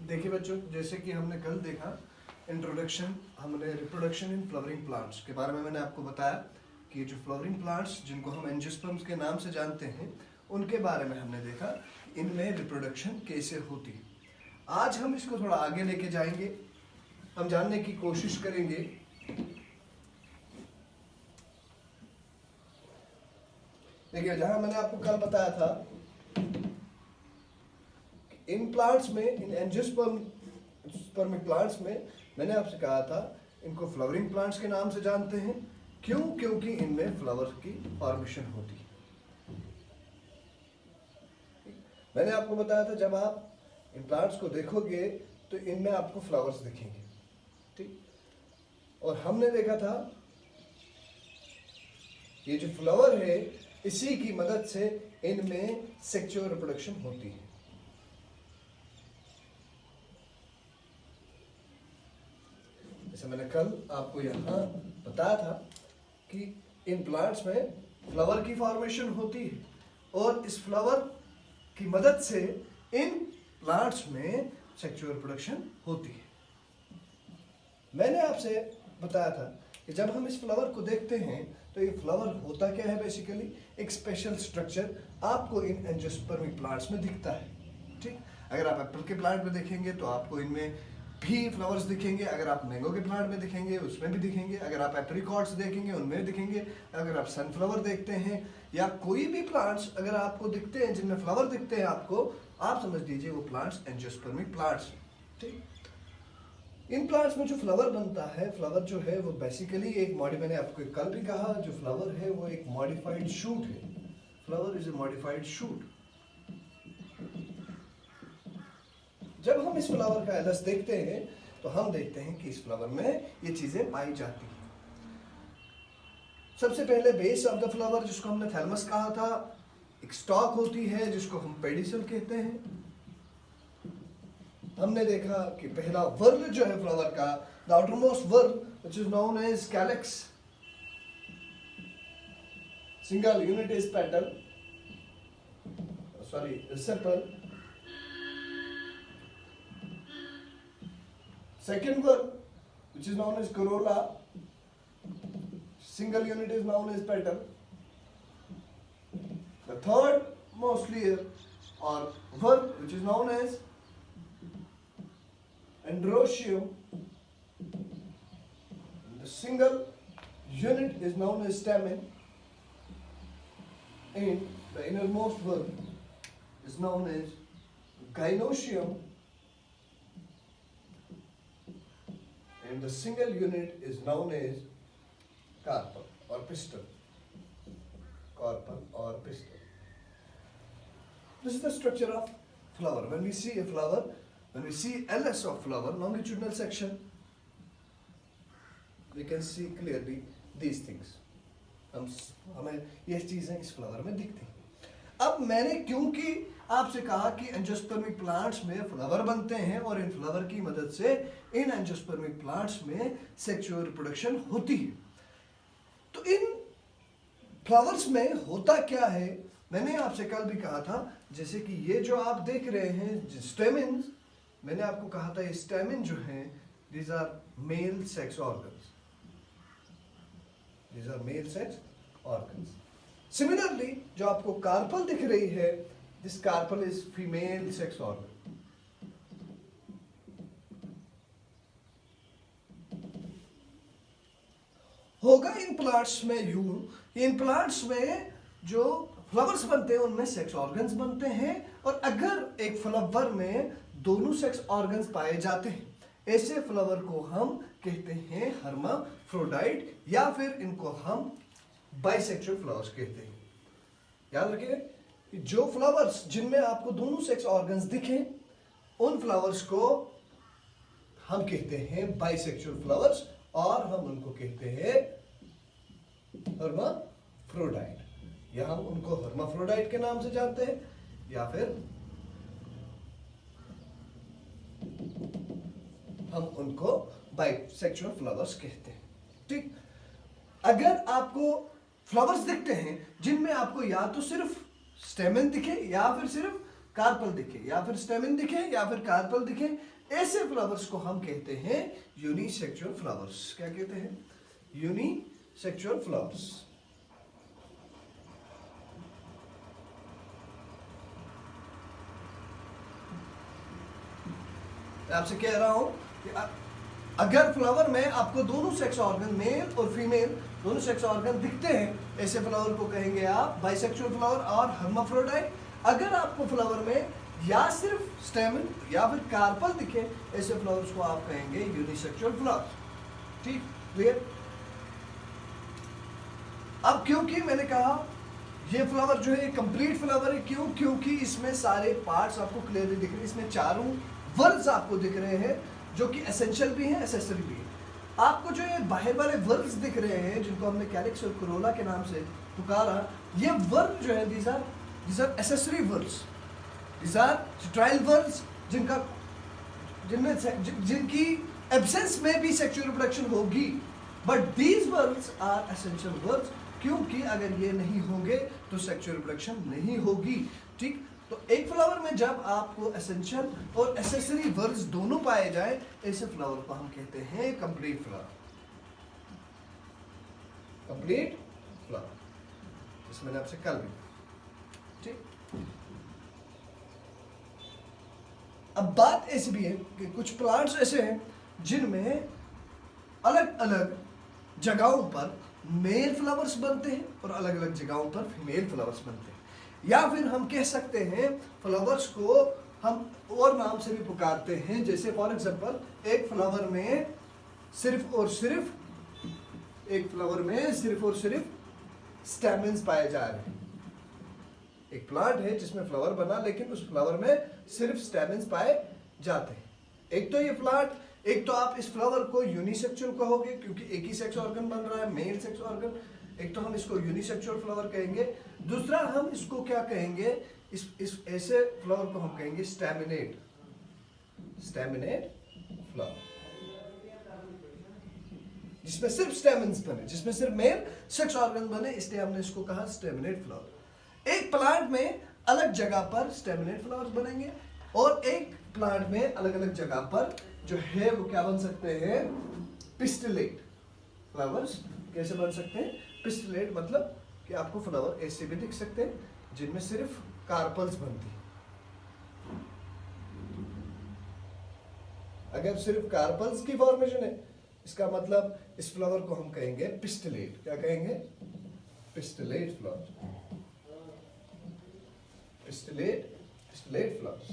देखिए बच्चों, जैसे कि हमने कल देखा इंट्रोडक्शन, हमने रिप्रोडक्शन इन फ्लावरिंग प्लांट्स के बारे में मैंने आपको बताया कि जो फ्लावरिंग प्लांट्स जिनको हम एंजियोस्पर्म्स के नाम से जानते हैं उनके बारे में हमने देखा इनमें रिप्रोडक्शन कैसे होती है। आज हम इसको थोड़ा आगे लेके जाएंगे, हम जानने की कोशिश करेंगे देखिए जहां मैंने आपको कल बताया था इन प्लांट्स में, इन एंजियोस्पर्मिक प्लांट्स में मैंने आपसे कहा था इनको फ्लावरिंग प्लांट्स के नाम से जानते हैं। क्यों? क्योंकि इनमें फ्लावर की फॉर्मेशन होती है। मैंने आपको बताया था जब आप इन प्लांट्स को देखोगे तो इनमें आपको फ्लावर्स दिखेंगे, ठीक। और हमने देखा था ये जो फ्लावर है इसी की मदद से इनमें सेक्सुअल रिप्रोडक्शन होती है। जैसे मैंने कल आपको यहाँ बताया था कि इन प्लांट्स में फ्लावर की फॉर्मेशन होती है और इस फ्लावर की मदद से इन प्लांट्स में सेक्सुअल रिप्रोडक्शन होती है। मैंने आपसे बताया था कि जब हम इस फ्लावर को देखते हैं तो ये फ्लावर होता क्या है, बेसिकली एक स्पेशल स्ट्रक्चर आपको इन एंजियोस्पर्मिक प्लांट्स में दिखता है, ठीक। अगर आप एप्पल के प्लांट में देखेंगे तो आपको इनमें भी फ्लावर्स दिखेंगे, अगर आप मैंगो के प्लांट में दिखेंगे उसमें भी दिखेंगे, अगर आप एप्रिकॉट्स देखेंगे उनमें भी दिखेंगे, अगर आप सनफ्लावर देखते हैं या कोई भी प्लांट्स अगर आपको दिखते हैं जिनमें फ्लावर दिखते हैं आपको, आप समझ लीजिए वो प्लांट्स एंजियोस्पर्मिक प्लांट्स, ठीक। इन प्लांट्स में जो फ्लावर बनता है, फ्लावर जो है वो बेसिकली एक मैंने आपको कल भी कहा जो फ्लावर है वो एक मॉडिफाइड शूट है। Flower is a modified shoot. जब हम इस फ्लावर का एलस देखते हैं तो हम देखते हैं कि इस फ्लावर में ये चीजें पाई जाती हैं। सबसे पहले बेस ऑफ द फ्लावर जिसको हमने थैलमस कहा था, एक स्टॉक होती है जिसको हम पेडिसल कहते हैं। हमने देखा कि पहला वर्ल जो है फ्लावर का, the outermost whorl which is known as calyx, single unit is petal, sepal. Second verb, which is known as corolla, single unit is known as petal. The third most layer or verb, which is known as androecium, the single unit is known as stamen, and the innermost verb is known as gynoecium. And the single unit is known as carpel or pistil. Carpel or pistil. This is the structure of flower. When we see a flower, when we see LS of flower, longitudinal section, we can see clearly these things. हमें ये चीजें इस flower में दिखती हैं। अब मैंने क्योंकि आपसे कहा कि एंजियोस्पर्मिक प्लांट्स में फ्लावर बनते हैं और इन फ्लावर की मदद से इन एंजियोस्पर्मिक प्लांट्स में सेक्सुअल रिप्रोडक्शन होती है, तो इन फ्लावर्स में होता क्या है मैंने आपसे कल भी कहा था। जैसे कि ये जो आप देख रहे हैं स्टेमेन्स, मैंने आपको कहा था ये स्टेमेन जो हैं these are male sex organs, these are male sex organs. Similarly जो आपको कार्पल दिख रही है, this carpel is female sex organ. होगा इन प्लांट्स में यूं, इन प्लांट्स में जो फ्लावर्स बनते हैं उनमें सेक्स ऑर्गन्स बनते हैं, और अगर एक फ्लावर में दोनों सेक्स ऑर्गन्स पाए जाते हैं ऐसे फ्लावर को हम कहते हैं हर्माफ्रोडाइट, या फिर इनको हम बाइसेक्सुअल फ्लावर्स कहते हैं। याद रखिए कि जो फ्लावर्स जिनमें आपको दोनों सेक्स ऑर्गन्स दिखें उन फ्लावर्स को हम कहते हैं बाइसेक्सुअल फ्लावर्स, और हम उनको कहते हैं हर्माफ्रोडाइट, या हम उनको हर्माफ्रोडाइट के नाम से जानते हैं या फिर हम उनको बाइसेक्सुअल फ्लावर्स कहते हैं, ठीक। अगर आपको फ्लावर्स दिखते हैं जिनमें आपको या तो सिर्फ स्टेमेन दिखे या फिर सिर्फ कार्पल दिखे, या फिर स्टेमिन दिखे, या फिर कार्पल दिखे, ऐसे फ्लावर्स को हम कहते हैं यूनिसेक्सुअल फ्लावर्स। क्या कहते हैं? Unisexual flowers. आपसे कह रहा हूं कि अगर फ्लावर में आपको दोनों सेक्स ऑर्गन, मेल और फीमेल दोनों सेक्स ऑर्गन दिखते हैं, ऐसे फ्लावर को कहेंगे आप बाइसेक्सुअल फ्लावर और हर्माफ्रोडाइट। अगर आपको फ्लावर में या सिर्फ स्टेमन या फिर कार्पल दिखे, ऐसे फ्लावर्स को आप कहेंगे यूनिसेक्सुअल फ्लावर। ठीक, क्लियर? अब क्योंकि मैंने कहा ये फ्लावर जो है कंप्लीट फ्लावर है, क्यों? क्योंकि इसमें सारे पार्ट्स आपको क्लियरली दिख रहे हैं, इसमें चारों वर्ड्स आपको दिख रहे हैं जो कि एसेंशियल भी हैं, एसेसरी भी है। आपको जो ये बाहर वाले वर्ड्स दिख रहे हैं जिनको हमने कैलिक्स और कोरोला के नाम से पुकारा, ये वर्ड जो है these are accessory words, these are sterile words, जिनकी एब्सेंस में भी सेक्सुअल रिप्रोडक्शन होगी, but these words are essential words, क्योंकि अगर ये नहीं होंगे तो सेक्सुअल रिप्रोडक्शन नहीं होगी। ठीक, तो एक फ्लावर में जब आपको एसेंशियल और एसेसरी वर्ड्स दोनों पाए जाए, ऐसे फ्लावर को हम कहते हैं कंप्लीट फ्लावर। कंप्लीट फ्लावर, जिसमें मैंने आपसे कल भी। ठीक, अब बात ऐसी भी है कि कुछ प्लांट्स ऐसे हैं जिनमें अलग अलग जगहों पर मेल फ्लावर्स बनते हैं और अलग अलग जगहों पर फीमेल फ्लावर्स बनते हैं। या फिर हम कह सकते हैं फ्लावर्स को हम और नाम से भी पुकारते हैं, जैसे फॉर एग्जांपल एक फ्लावर में सिर्फ और सिर्फ स्टेमन्स पाए जा रहे हैं। एक प्लांट है जिसमें फ्लावर बना, लेकिन उस फ्लावर में सिर्फ स्टेमन्स पाए जाते हैं। एक तो ये प्लांट, एक तो आप इस फ्लावर को यूनिसेक्सुअल कहोगे क्योंकि एक ही सेक्स ऑर्गन बन रहा है, मेल सेक्स ऑर्गन। एक तो हम इसको यूनिसेक्सुअल फ्लावर कहेंगे, दूसरा हम इसको क्या कहेंगे, इस ऐसे फ्लावर को हम कहेंगे स्टैमिनेट फ्लावर, जिसमें सिर्फ स्टेमन्स बने, जिसमें सिर्फ मेल सेक्स ऑर्गन बने, इसलिए हमने इसको कहा स्टेमिनेट फ्लावर। एक प्लांट में अलग जगह पर स्टेमिनेट फ्लावर्स बनेंगे और एक प्लांट में अलग अलग जगह पर जो है वो क्या बन सकते हैं, पिस्टिलेट फ्लावर्स। कैसे बन सकते हैं? पिस्टिलेट मतलब कि आपको फ्लावर ऐसे भी दिख सकते हैं जिनमें सिर्फ कार्पल्स बनती है। अगर सिर्फ कार्पल्स की फॉर्मेशन है, इसका मतलब इस फ्लावर को हम कहेंगे पिस्टिलेट। क्या कहेंगे? Pistillate flower, pistillate flowers.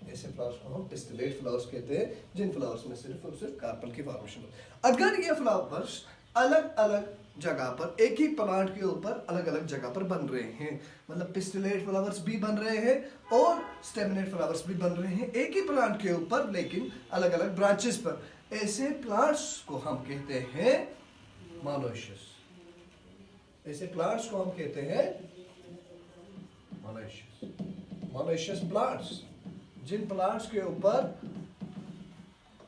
ऐसे फ्लावर्स को हम पिस्टिलेट फ्लावर्स कहते हैं, जिन फ्लावर्स में सिर्फ और सिर्फ कार्पल की फॉर्मेशन हो। अगर ये फ्लावर्स अलग अलग जगह पर एक ही प्लांट के ऊपर अलग अलग जगह पर बन रहे हैं, मतलब पिस्टिलेट फ्लावर्स भी बन रहे हैं और स्टेमिनेट फ्लावर्स भी बन रहे हैं एक ही प्लांट के ऊपर लेकिन अलग अलग ब्रांचेस पर, ऐसे प्लांट्स को हम कहते हैं मोनोइशियस। ऐसे प्लांट्स को हम कहते हैं मोनोइशियस प्लांट्स, जिन प्लांट्स के ऊपर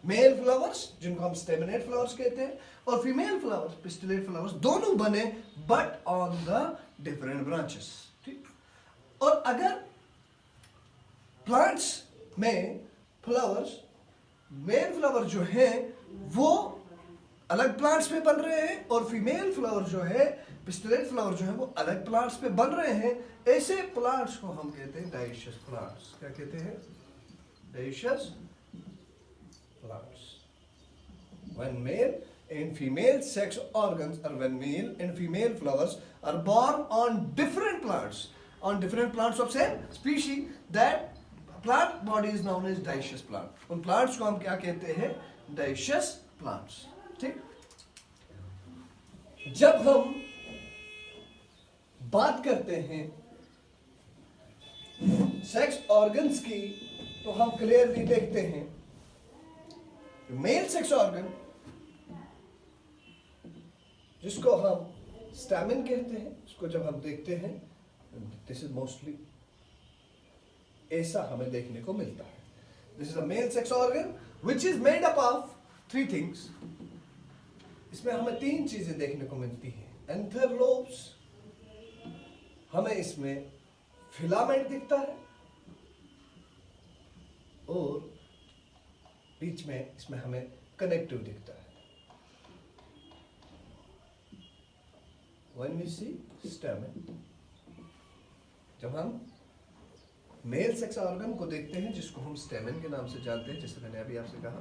मेल फ्लावर्स, जिनको हम स्टेमिनेट फ्लावर्स कहते हैं, और फीमेल फ्लावर्स, पिस्टिलेट फ्लावर्स, दोनों बने but on the different branches. ठीक, और अगर प्लांट्स में फ्लावर्स, मेल फ्लावर जो है वो अलग प्लांट्स पे बन रहे हैं और फीमेल फ्लावर जो है, पिस्टिलेट फ्लावर जो है वो अलग प्लांट्स पे बन रहे हैं, ऐसे प्लांट्स को हम कहते हैं डाइशियस प्लांट्स। क्या कहते हैं? Dioecious plants. When male and female sex organs, or when male and female flowers are born on different plants of same species, that plant body is known as dioecious plant. उन plants को हम क्या कहते हैं? dioecious plants. ठीक, जब हम बात करते हैं सेक्स ऑर्गन्स की तो हम क्लियरली देखते हैं मेल सेक्स ऑर्गन जिसको हम स्टैमिन कहते हैं, इसको जब हम देखते हैं दिस इज मोस्टली ऐसा हमें देखने को मिलता है। This is a mail sex organ which is made up of 3 things, इसमें हमें तीन चीजें देखने को मिलती है। एंथर लोब्स, हमें इसमें फिलामेंट दिखता है, और बीच में इसमें हमें कनेक्टिव दिखता है। When we see stamen, जब हम मेल सेक्स ऑर्गन को देखते हैं जिसको हम स्टेमन के नाम से जानते हैं, जैसे मैंने अभी आपसे कहा,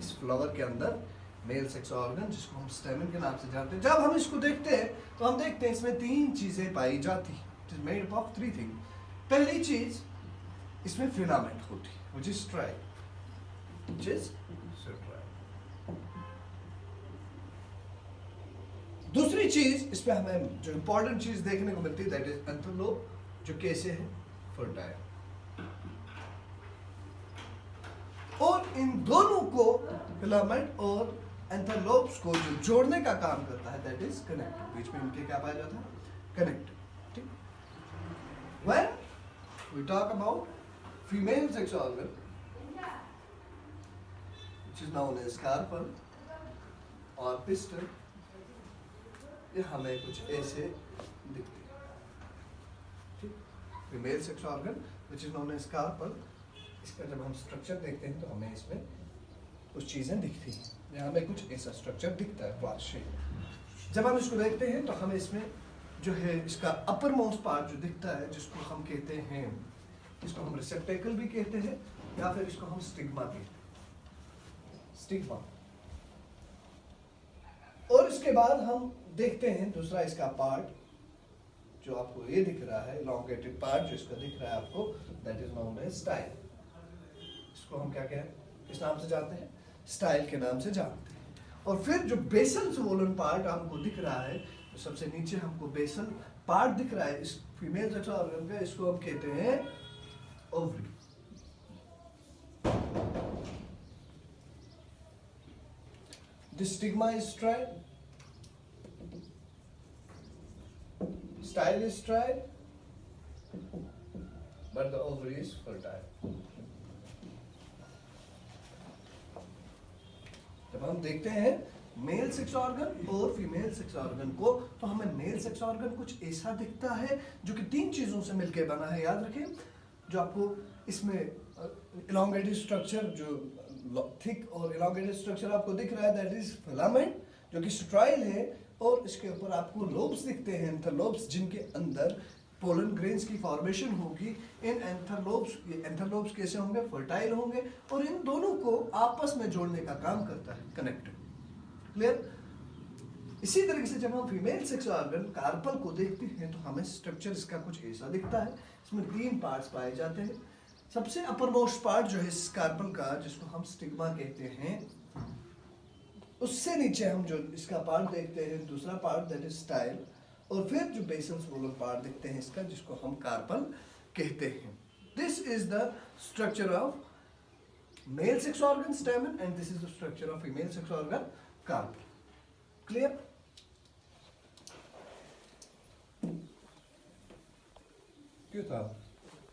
इस फ्लावर के अंदर मेल सेक्स ऑर्गन जिसको हम स्टेमन के नाम से जानते हैं, जब हम इसको देखते हैं तो हम देखते हैं इसमें तीन चीजें पाई जाती हैं। It is made of three thing. पहली चीज, इसमें फिलामेंट होती है which is stripe, which is दूसरी चीज इसमें हमें जो इंपॉर्टेंट चीज देखने को मिलती है दैट इज एंथर लोब, जो कैसे है फर्टाइल। और इन दोनों को, फिलामेंट और एंथर लोब्स को जो जोड़ने का काम करता है दैट इज कनेक्टिव। बीच में इनके क्या पाया जाता है? कनेक्टिव। ठीक। When we talk about female sex organ, which is known as carpal or pistil, ये हमें कुछ ऐसे दिखते हैं। ठीक। Female sex organ which is known as carpel, इसका जब हम स्ट्रक्चर देखते हैं तो हमें इसमें कुछ चीजें दिखती हैं। यहाँ हमें कुछ ऐसा स्ट्रक्चर दिखता है, फ्लावर शेप। जब हम इसको देखते हैं तो हमें इसमें जो है इसका अपर मोस्ट पार्ट जो दिखता है, जिसको हम कहते हैं, इसको हम रिसेप्टेकल भी कहते हैं, या फिर इसको हम स्टिग्मा कहते हैं, स्टिग्मा। और इसके बाद हम देखते हैं दूसरा इसका पार्ट जो आपको ये दिख रहा है, elongated पार्ट जो इसका दिख रहा है आपको, that is known as style. इसको हम क्या किस नाम से जानते हैं? स्टाइल के नाम से जानते हैं। और फिर जो बेसल स्वोलन पार्ट हमको दिख रहा है, तो सबसे नीचे हमको बेसल पार्ट दिख रहा है इस फीमेल सेक्स ऑर्गन का, इसको हम कहते हैं ovary. The stigma is strile, style is strile, but the ovary is fertile. जब हम देखते हैं मेल सेक्स ऑर्गन और फीमेल सेक्स ऑर्गन को, तो हमें मेल सेक्स ऑर्गन कुछ ऐसा दिखता है जो कि तीन चीजों से मिलकर बना है। याद रखें, जो आपको इसमें इलोंगेटेड स्ट्रक्चर, जो थिक और इलोंगेटेड स्ट्रक्चर आपको दिख रहा है दैट इज फिलामेंट, जो कि स्ट्राइल है, और इसके ऊपर आपको लोब्स दिखते हैं, एंथरलोब्स, जिनके अंदर पोलन ग्रेन्स की फॉर्मेशन होगी। इन एंथरलोब्स कैसे होंगे? फर्टाइल होंगे, और इन दोनों को आपस में जोड़ने का काम करता है कनेक्टिव। क्लियर? इसी तरीके से जब हम फीमेल सेक्स ऑर्गन कार्पल को देखते हैं तो हमें स्ट्रक्चर इसका कुछ ऐसा दिखता है। इसमें तीन पार्ट्स पाए जाते हैं। सबसे अपर मोस्ट पार्ट जो है इस कार्पल का, जिसको हम स्टिग्मा कहते हैं, उससे नीचे हम जो इसका पार्ट देखते हैं, दूसरा पार्ट दैट इज स्टाइल, और फिर जो बेसल स्वोलन पार्ट दिखते हैं इसका, जिसको हम कार्पल कहते हैं। This is the structure of male sex organ stamen, and this is the structure of female sex organ carpel. Clear? क्यों था?